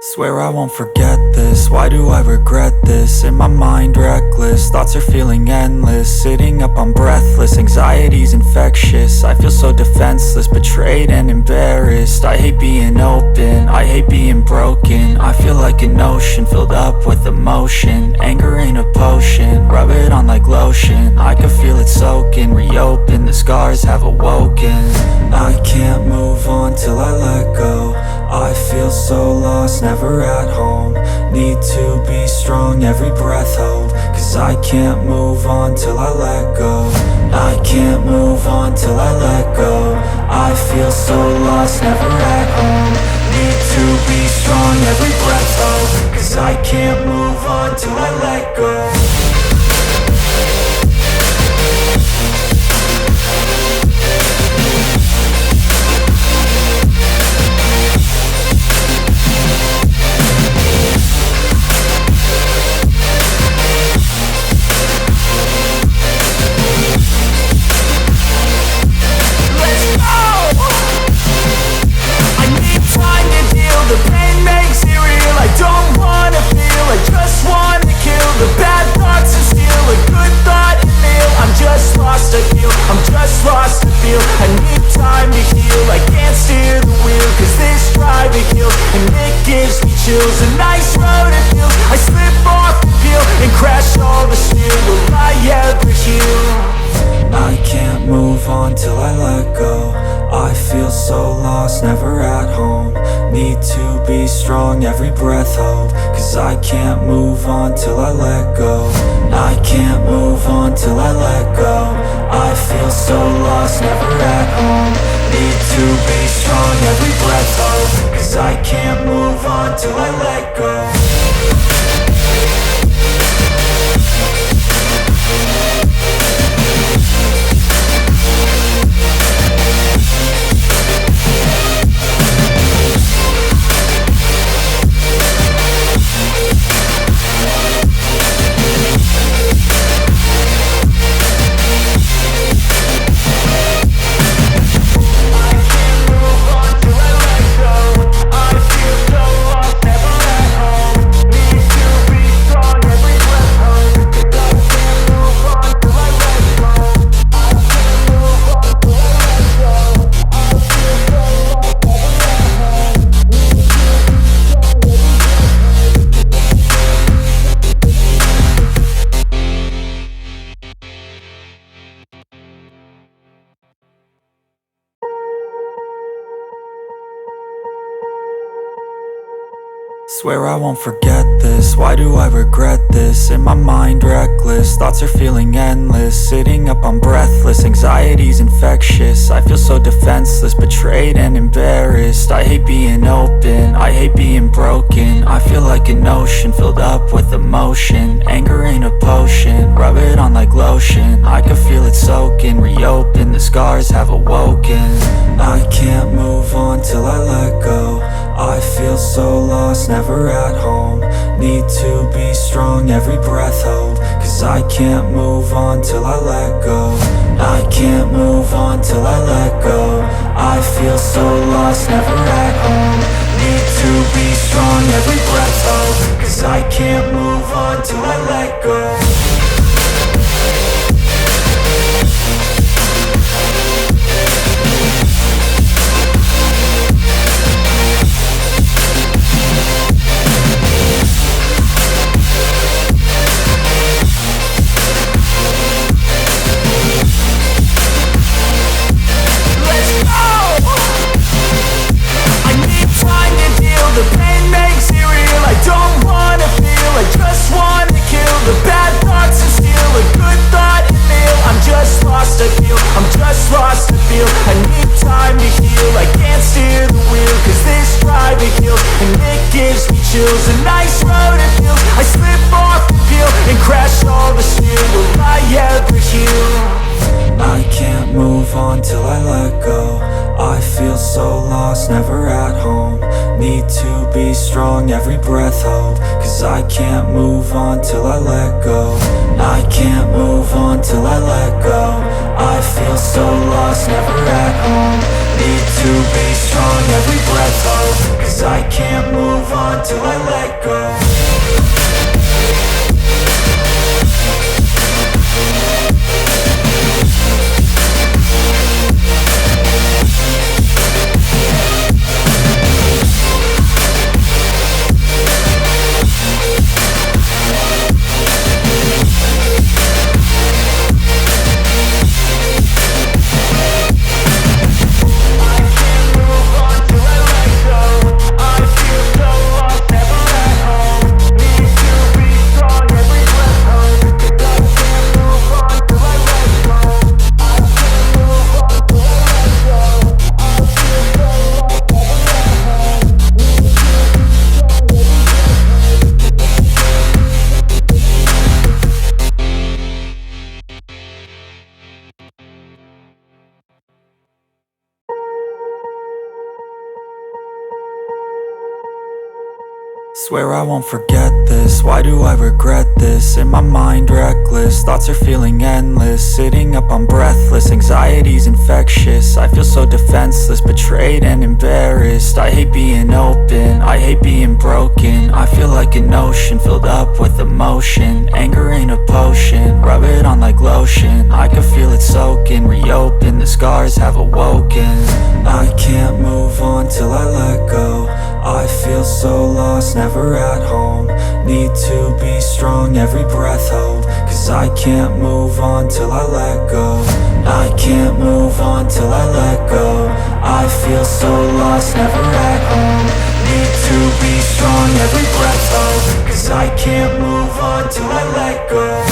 Swear I won't forget this, why do I regret this? In my mind reckless, thoughts are feeling endless. Sitting up, I'm breathless, anxiety's infectious. I feel so defenseless, betrayed and embarrassed. I hate being open, I hate being broken. I feel like an ocean filled up with emotion. Anger ain't a potion, rub it on like lotion. I can feel it soaking, reopen, the scars have awoken. I can't move on till I let go. I feel so lost, never at home. Need to be strong, every breath hold. Cause I can't move on till I let go. I can't move on till I let go. I feel so lost, never at home. Need to be strong, every breath hold. Cause I can't move on till I let go. The pain makes it real, I don't wanna feel. I just wanna kill the bad thoughts and steal a good thought and meal. I'm just lost, I feel, I'm just lost, I feel. I need time to heal, I can't steer the wheel. Cause this drive it kills, and it gives me chills. A nice road it feels, I slip off the peel and crash all the steel. Will I ever heal? I can't move on till I let go. I feel so lost, never at home. Need to be strong, every breath hold. Cause I can't move on till I let go. I can't move on till I let go. I feel so lost, never at home. Need to be strong, every breath hold. Cause I can't move on till I let go. Swear I won't forget this, why do I regret this? In my mind reckless, thoughts are feeling endless. Sitting up, I'm breathless, anxiety's infectious. I feel so defenseless, betrayed and embarrassed. I hate being open, I hate being broken. I feel like an ocean filled up with emotion. Anger ain't a potion, rub it on like lotion. I can feel it soaking, reopen, the scars have awoken. I can't move on till I let go. I feel so lost, never at home. Need to be strong, every breath hold. Cause I can't move on till I let go. I can't move on till I let go. I feel so lost, never at home. Need to be strong, every breath hold. Cause I can't move on till I let go. The pain makes it real, I don't wanna feel. I just wanna kill the bad thoughts and steal a good thought and meal. I'm just lost, I feel, I'm just lost, I feel. I need time to heal, I can't steer the wheel. Cause this drive it kills, and it gives me chills. A nice road it feels, I slip off the peel and crash all the steel. Will I ever heal? I can't move on till I let go. I feel so lost, never at home. Need to be strong, every breath hold. Cause I can't move on till I let go. I can't move on till I let go. I feel so lost, never at home. Need to be strong, every breath hold. Cause I can't move on till till I let go. Swear I won't forget this, why do I regret this? In my mind reckless, thoughts are feeling endless. Sitting up I'm breathless, anxiety's infectious. I feel so defenseless, betrayed and embarrassed. I hate being open, I hate being broken. I feel like an ocean filled up with emotion. Anger ain't a potion, rub it on like lotion. I can feel it soaking, reopen, the scars have awoken. I can't move on till I let go. I feel so lost, never at home. Need to be strong, every breath hold. Cause I can't move on till I let go. I can't move on till I let go. I feel so lost, never at home. Need to be strong, every breath hold. Cause I can't move on till I let go.